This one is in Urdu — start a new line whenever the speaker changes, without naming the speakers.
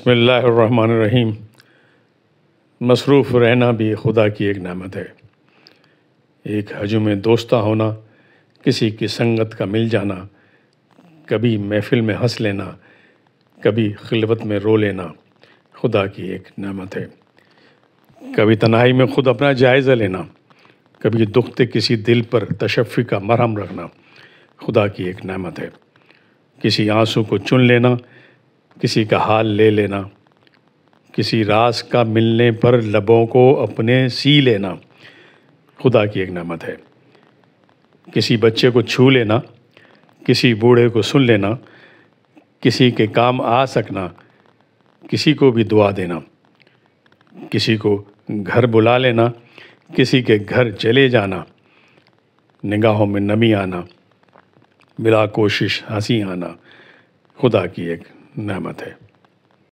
بسم اللہ الرحمن الرحیم۔ مصروف رہنا بھی خدا کی ایک نعمت ہے۔ ایک ہجوم دوستہ ہونا، کسی کی سنگت کا مل جانا، کبھی محفل میں ہنس لینا، کبھی خلوت میں رو لینا خدا کی ایک نعمت ہے۔ کبھی تنہائی میں خود اپنا جائزہ لینا، کبھی دکھتے کسی دل پر تشفی کا مرہم رکھنا خدا کی ایک نعمت ہے۔ کسی آنسو کو چن لینا، کسی کا حال لے لینا، کسی راز کا ملنے پر لبوں کو اپنے سی لینا خدا کی ایک نعمت ہے۔ کسی بچے کو چھو لینا، کسی بوڑھے کو سن لینا، کسی کے کام آ سکنا، کسی کو بھی دعا دینا، کسی کو گھر بلا لینا، کسی کے گھر چلے جانا، نگاہوں میں نمی آنا، بلا کوشش ہنسی آنا خدا کی ایک نعمت ہے۔